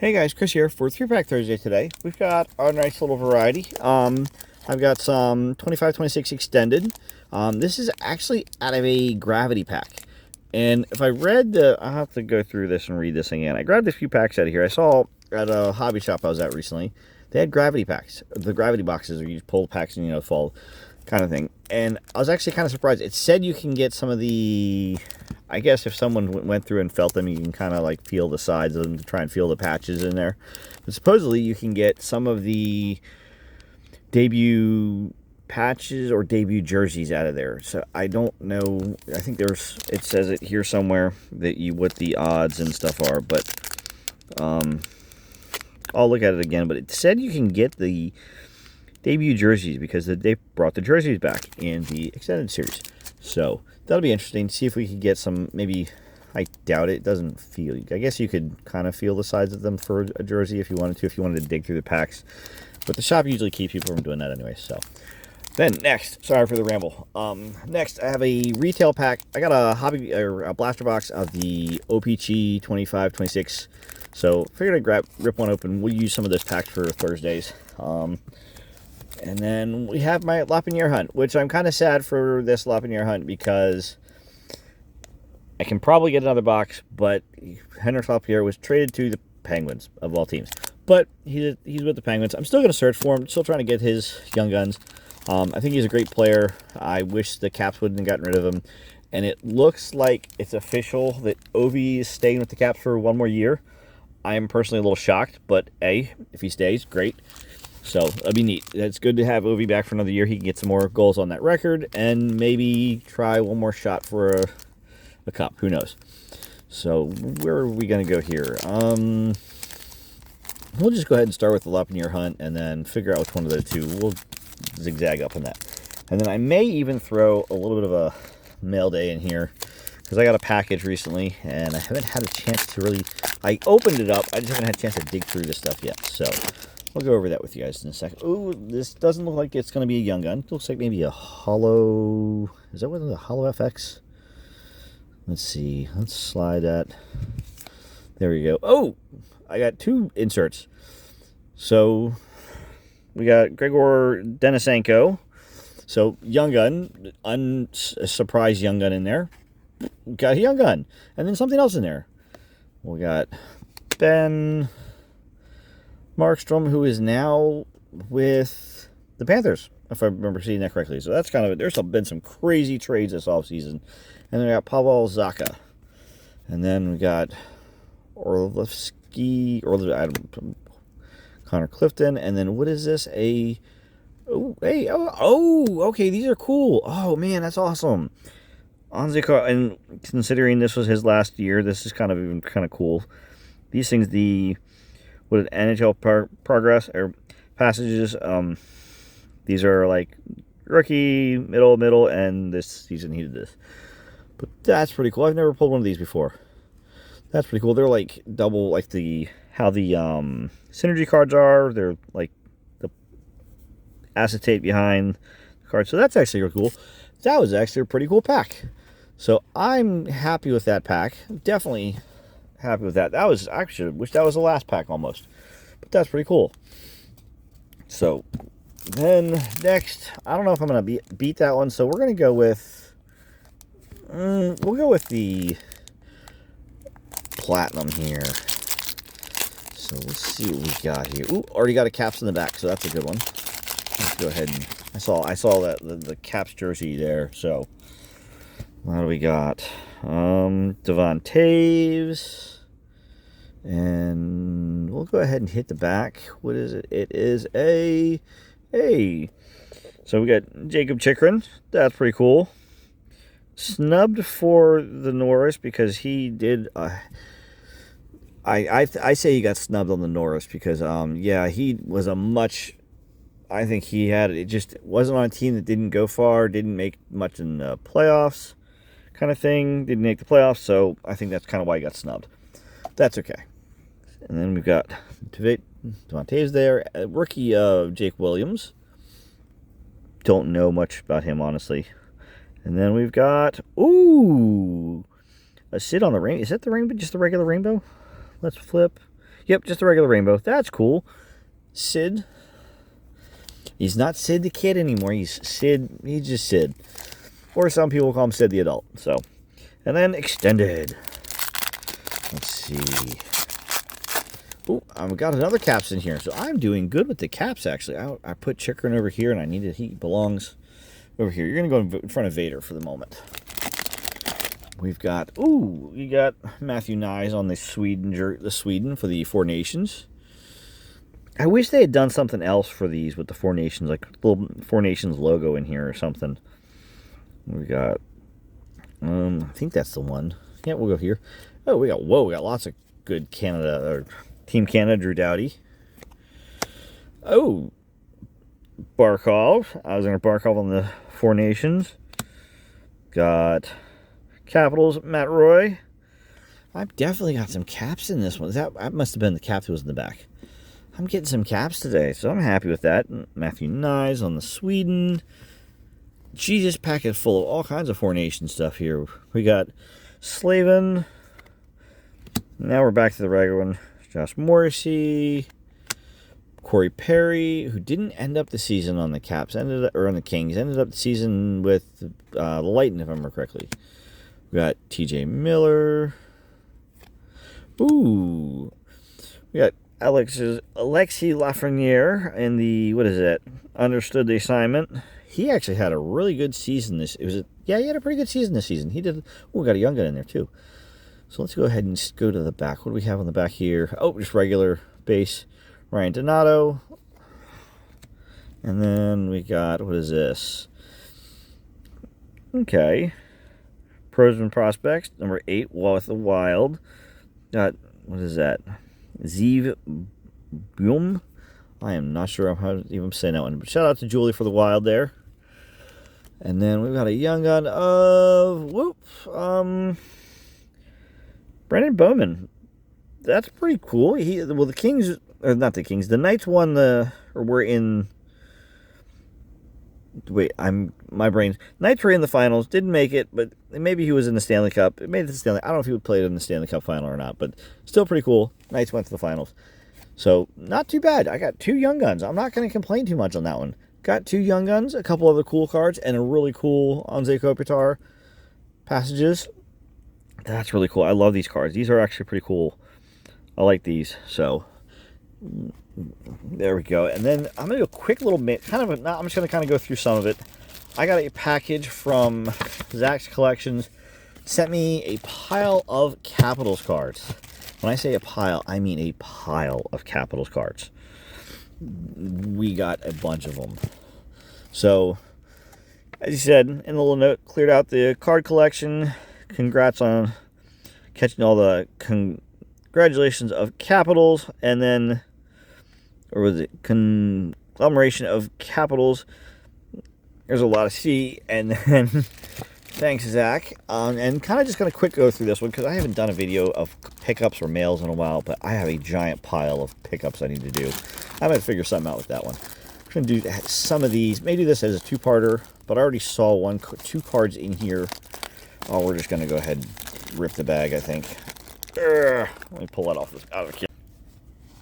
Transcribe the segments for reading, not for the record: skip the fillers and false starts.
Hey guys, Chris here for 3-Pack Thursday today. We've got our nice little variety. I've got some 25-26 extended. This is actually out of a gravity pack. And if I read I'll have to go through this and read this again. I grabbed a few packs out of here. I saw at a hobby shop I was at recently, they had gravity packs. The gravity boxes where you just pull packs and, fall kind of thing. And I was actually kind of surprised. It said you can get some of the... I guess if someone went through and felt them, you can kind of like feel the sides of them to try and feel the patches in there. But supposedly you can get some of the debut patches or debut jerseys out of there. So I don't know. I think it says it here somewhere that what the odds and stuff are. But I'll look at it again. But it said you can get the debut jerseys because they brought the jerseys back in the extended series. So that'll be interesting to see if we could get some, maybe, I doubt it doesn't feel, I guess you could kind of feel the sides of them for a jersey if you wanted to dig through the packs. But the shop usually keeps people from doing that anyway, so. Then, next, sorry for the ramble. Next, I have a retail pack. I got a blaster box of the OPC 25-26. So, figured I'd rip one open. We'll use some of those packs for Thursdays. And then we have my Lapinier hunt, which I'm kind of sad for this Lapinier hunt because I can probably get another box, but Henrik Zetterberg was traded to the Penguins, of all teams. But he's with the Penguins. I'm still going to search for him, still trying to get his young guns. I think he's a great player. I wish the Caps wouldn't have gotten rid of him. And it looks like it's official that Ovi is staying with the Caps for one more year. I am personally a little shocked, but hey, if he stays, great. So, that'd be neat. It's good to have Ovi back for another year. He can get some more goals on that record and maybe try one more shot for a cup. Who knows? So, where are we going to go here? We'll just go ahead and start with the Lapinier hunt and then figure out which one of the two. We'll zigzag up on that. And then I may even throw a little bit of a mail day in here because I got a package recently and I haven't had a chance to really... I opened it up. I just haven't had a chance to dig through this stuff yet. So... we'll go over that with you guys in a second. Ooh, this doesn't look like it's going to be a young gun. It looks like maybe a hollow... is that what the hollow FX? Let's see. Let's slide that. There we go. Oh! I got two inserts. So, we got Gregor Denisenko. So, young gun. Unsurprised young gun in there. We got a young gun. And then something else in there. We got Ben... Markstrom, who is now with the Panthers, if I remember seeing that correctly. So that's kind of it. There's been some crazy trades this offseason. And then we got Pavel Zacha. And then we got Connor Clifton. And then what is this? Okay, these are cool. Oh, man, that's awesome. And considering this was his last year, this is kind of cool. These things, what NHL progress or passages. These are like rookie, middle, and this season he did this. But that's pretty cool. I've never pulled one of these before. That's pretty cool. They're like double, like how the synergy cards are. They're like the acetate behind the cards. So that's actually really cool. That was actually a pretty cool pack. So I'm happy with that pack. Definitely happy with that. I should wish that was the last pack almost. But that's pretty cool. So then next, I don't know if I'm going to beat that one. So we're going to go with, we'll go with the platinum here. So let's see what we got here. Ooh, already got a Caps in the back, so that's a good one. Let's go ahead and I saw that the Caps jersey there. So what do we got? Devon Taves. And we'll go ahead and hit the back. What is it? It is so we got Jacob Chikrin. That's pretty cool. Snubbed for the Norris because he did. I say he got snubbed on the Norris because he was I think he had it just wasn't on a team that didn't go far, didn't make much in the playoffs, kind of thing. Didn't make the playoffs, so I think that's kind of why he got snubbed. That's okay. And then we've got Devon Taves there. Rookie Jake Williams. Don't know much about him, honestly. And then we've got, a Sid on the rainbow. Is that the rainbow? Just the regular rainbow? Let's flip. Yep, just a regular rainbow. That's cool. Sid. He's not Sid the kid anymore. He's just Sid. Or some people call him Sid the adult. So, and then extended. Let's see. Oh, I've got another caps in here. So I'm doing good with the caps, actually. I put Chikrin over here, and he belongs over here. You're going to go in front of Vader for the moment. We've got, we got Matthew Nyes on the Sweden for the Four Nations. I wish they had done something else for these with the Four Nations, like a little Four Nations logo in here or something. We got, I think that's the one. Yeah, we'll go here. Oh, we got lots of good Canada, or Team Canada, Drew Doughty. Oh, Barkov. I was going to Barkov on the Four Nations. Got Capitals, Matt Roy. I've definitely got some caps in this one. That must have been the cap that was in the back. I'm getting some caps today, so I'm happy with that. Matthew Nyes on the Sweden. Jesus, packet full of all kinds of Four Nations stuff here. We got Slavin. Now we're back to the regular one. Josh Morrissey. Corey Perry, who didn't end up the season on the Caps, on the Kings, ended up the season with the Lightning, if I remember correctly. We got TJ Miller. Ooh. We got Alexis Lafreniere in the, understood the assignment. He actually had a really good season he had a pretty good season this season. He did, we got a young gun in there too. So let's go ahead and just go to the back. What do we have on the back here? Oh, just regular base. Ryan Donato. And then we got, what is this? Okay. Pros and Prospects, number 8, with the Wild. Got, what is that? Zeev Boom. I am not sure how to even say that one. But shout out to Julie for the Wild there. And then we've got a young gun of, Brendan Bowman. That's pretty cool. The Kings, or not the Kings, the Knights Knights were in the finals, didn't make it, but maybe he was in the Stanley Cup. It made it to the Stanley. I don't know if he would play in the Stanley Cup final or not, but still pretty cool. Knights went to the finals. So, not too bad. I got 2 young guns. I'm not going to complain too much on that one. Got 2 young guns, a couple other cool cards, and a really cool Anze Kopitar passages. That's really cool. I love these cards. These are actually pretty cool. I like these. So, there we go. And then I'm going to do a quick little I'm just going to kind of go through some of it. I got a package from Zach's Collections. Sent me a pile of Capitals cards. When I say a pile, I mean a pile of Capitals cards. We got a bunch of them. So, as you said, in the little note, cleared out the card collection. Congrats on catching all the congratulations of Capitals. And then, or was it conglomeration of Capitals? There's a lot of C. And then, thanks, Zach. And kind of just going to quick go through this one because I haven't done a video of pickups or mails in a while, but I have a giant pile of pickups I need to do. I might figure something out with that one. I'm going to do some of these. Maybe this as a 2-parter, but I already saw 2 cards in here. Oh, we're just going to go ahead and rip the bag, I think. Let me pull that out of here.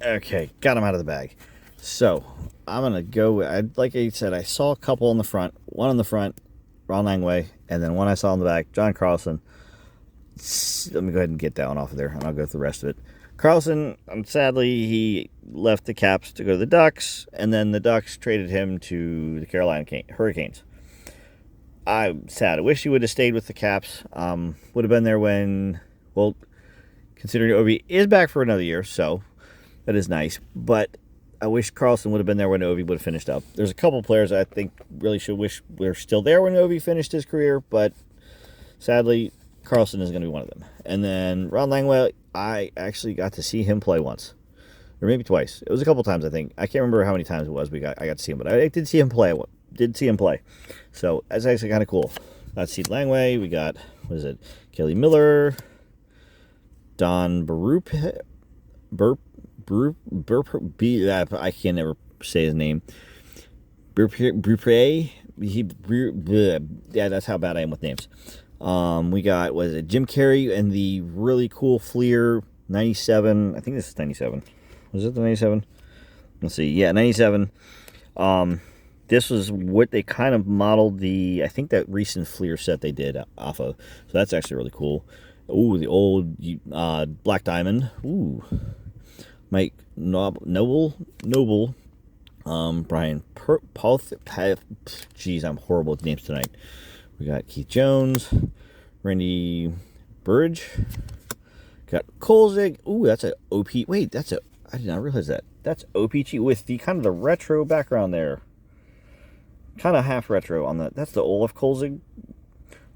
Okay, got them out of the bag. So, I'm going to go, like I said, I saw a couple on the front. One on the front, Ron Langway, and then one I saw on the back, John Carlson. Let me go ahead and get that one off of there, and I'll go through the rest of it. Carlson, sadly, he left the Caps to go to the Ducks, and then the Ducks traded him to the Carolina Hurricanes. I'm sad. I wish he would have stayed with the Caps. Would have been there when, considering Ovi is back for another year, so that is nice. But I wish Carlson would have been there when Ovi would have finished up. There's a couple players I think really should wish were still there when Ovi finished his career, but sadly, Carlson is going to be one of them. And then Ron Langway, I actually got to see him play once. Or maybe twice. It was a couple times, I think. I can't remember how many times it was I got to see him, but I did see him play. So that's actually kind of cool. Got to see Langway. We got, Kelly Miller, Don Barupe, I can never say his name. Brupre. Yeah, that's how bad I am with names. We got, Jim Carrey and the really cool Fleer 97. I think this is 97. Was it the 97? Let's see. Yeah, 97. This was what they kind of modeled I think that recent Fleer set they did off of. So that's actually really cool. Ooh, the old Black Diamond. Ooh. Mike Noble. Brian Paul. Jeez, I'm horrible with names tonight. We got Keith Jones. Randy Burridge. Got Kolzig. Ooh, that's a OP. Wait, I did not realize that. That's OPG with the kind of the retro background there. Kind of half retro on that. That's the Olaf Kolzig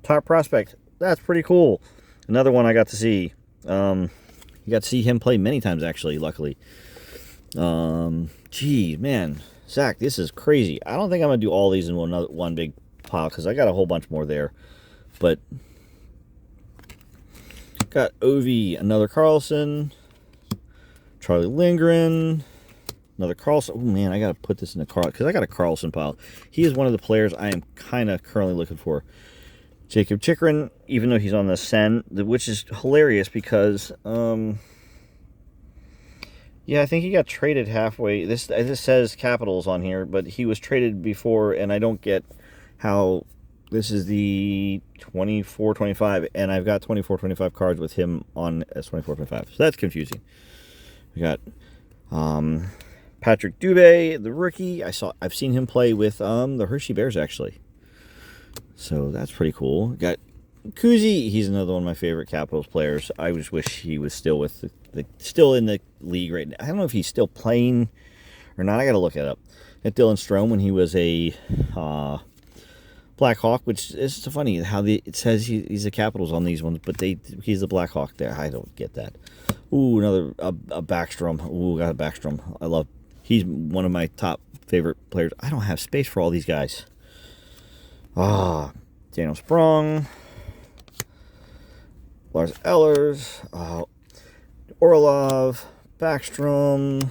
top prospect. That's pretty cool. Another one I got to see. You got to see him play many times, actually, luckily. Gee, man. Zach, this is crazy. I don't think I'm going to do all these in one big pile because I got a whole bunch more there. But got Ovi, another Carlson, Charlie Lindgren, another Carlson. Oh, man, I got to put this in the Carlson because I got a Carlson pile. He is one of the players I am kind of currently looking for. Jacob Chikrin, even though he's on the Sen, which is hilarious because, yeah, I think he got traded halfway. This says Capitals on here, but he was traded before, and I don't get how this is the 24-25, and I've got 24-25 cards with him on as 24-25. So that's confusing. We got Patrick Dubé, the rookie. I've seen him play with the Hershey Bears actually. So that's pretty cool. Got Kuzi. He's another one of my favorite Capitals players. I just wish he was still with still in the league right now. I don't know if he's still playing or not. I got to look it up. At Dylan Strome when he was a Black Hawk, which is so funny how it says he's the Capitals on these ones, but he's the Black Hawk there. I don't get that. Ooh, another a Backstrom. Ooh, got a Backstrom. He's one of my top favorite players. I don't have space for all these guys. Daniel Sprong, Lars Ellers, Orlov, Backstrom,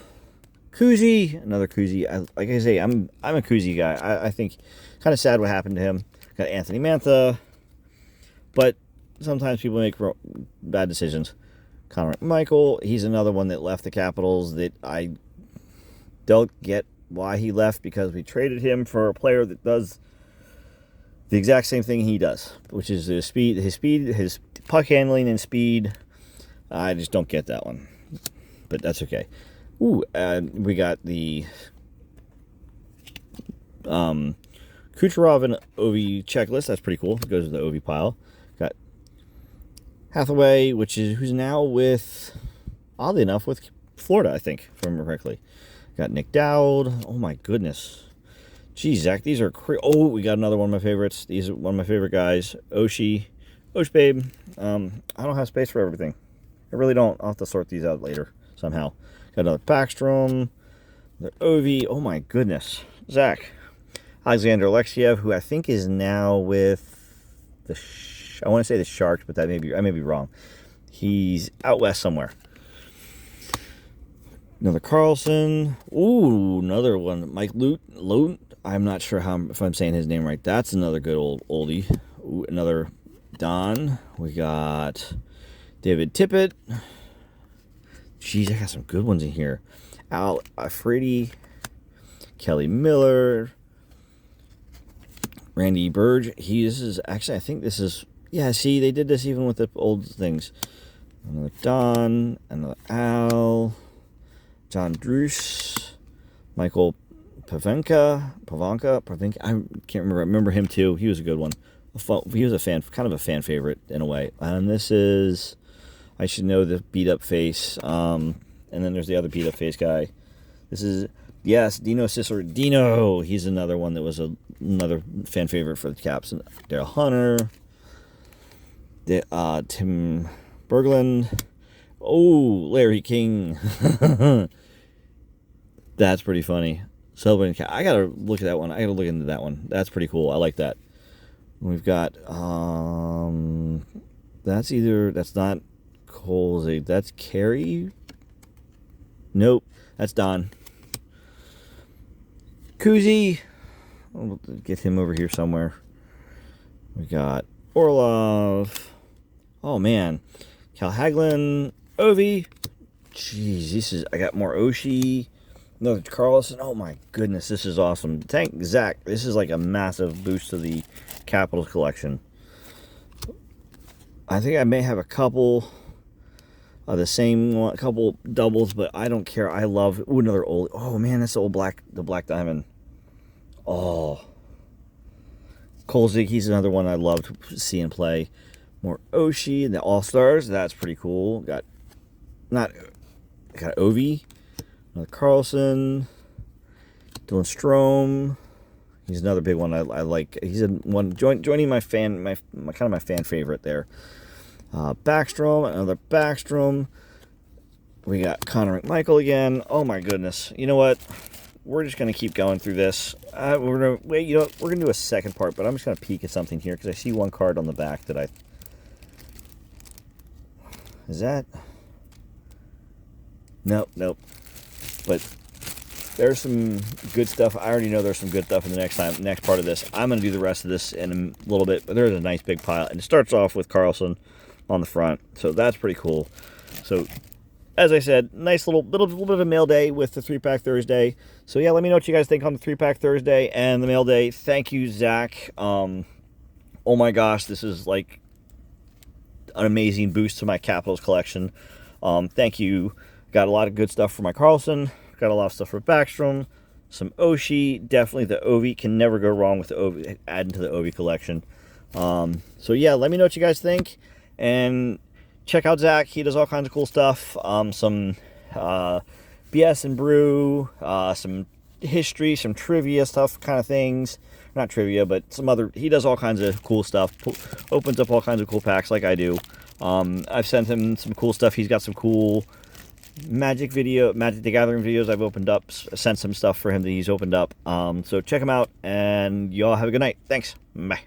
Kuzi, another Kuzi. Like I say, I'm a Kuzi guy. I think kind of sad what happened to him. Got Anthony Mantha, but sometimes people make bad decisions. Connor Michael, he's another one that left the Capitals that I don't get why he left because we traded him for a player that does the exact same thing he does, which is his puck handling and speed. I just don't get that one, but that's okay. Ooh, we got the Kucherov and Ovi checklist. That's pretty cool. It goes with the Ovi pile. Got Hathaway, who's now with, oddly enough, with Florida, I think, if I remember correctly. Got Nick Dowd. Oh my goodness. Geez, Zach, these are crazy. Oh, we got another one of my favorites. These are one of my favorite guys. Osh Babe. I don't have space for everything. I really don't. I'll have to sort these out later somehow. Got another Backstrom. Another Ovi. Oh my goodness. Zach. Alexander Alexiev, who I think is now with I want to say the Sharks, but I may be wrong. He's out west somewhere. Another Carlson. Ooh, another one. Mike Loot. I'm not sure if I'm saying his name right. That's another good oldie. Ooh, another Don. We got David Tippett. Jeez, I got some good ones in here. Al Afridi. Kelly Miller. Randy Burge. I think this is, yeah, see, they did this even with the old things. Another Don. Another Al. John Druce, Michael Pavenka. I can't remember. I remember him too. He was a good one. He was kind of a fan favorite in a way. And this is, I should know the beat up face. And then there's the other beat up face guy. This is, yes, Dino Cicero. Dino. He's another one that was another fan favorite for the Caps. Daryl Hunter. Tim Berglund. Oh, Larry King. That's pretty funny. Celebrating Cat. I gotta look at that one. I gotta look into that one. That's pretty cool. I like that. We've got that's not Coles. That's Carey. Nope. That's Don. Kuzi. We'll get him over here somewhere. We got Orlov. Oh man. Cal Hagelin. Ovi. Jeez, this is, I got more Oshie. Another Carlson. Oh my goodness, this is awesome. Thank Zach. This is like a massive boost to the Capitals collection. I think I may have a couple of the same one, a couple doubles, but I don't care. I love, ooh, another old, oh man, that's the black diamond. Oh. Kolzig, he's another one I love to see and play. More Oshie and the All-Stars. That's pretty cool. Got Ovi. Another Carlson. Dylan Strome. He's another big one I like. He's one joining my fan, my kind of my fan favorite there. Backstrom, another Backstrom. We got Connor McMichael again. Oh my goodness. You know what? We're just gonna keep going through this. We're gonna wait. You know what? We're gonna do a second part, but I'm just gonna peek at something here because I see one card on the back that is that? Nope. But there's some good stuff. I already know there's some good stuff in the next part of this. I'm going to do the rest of this in a little bit, but there's a nice big pile. And it starts off with Carlson on the front, so that's pretty cool. So, as I said, nice little bit of a mail day with the 3-pack Thursday. So, yeah, let me know what you guys think on the 3-pack Thursday and the mail day. Thank you, Zach. Oh, my gosh, this is like an amazing boost to my Capitals collection. Thank you. Got a lot of good stuff for my Carlson. Got a lot of stuff for Backstrom. Some Oshie. Definitely the Ovi. Can never go wrong with the Ovi. Adding to the Ovi collection. So yeah, let me know what you guys think. And check out Zach. He does all kinds of cool stuff. Some BS and brew. Some history. Some trivia stuff kind of things. Not trivia, but some other. He does all kinds of cool stuff. Opens up all kinds of cool packs like I do. I've sent him some cool stuff. He's got some cool Magic the Gathering videos I've opened up, sent some stuff for him that he's opened up. So check him out, and y'all have a good night. Thanks. Bye.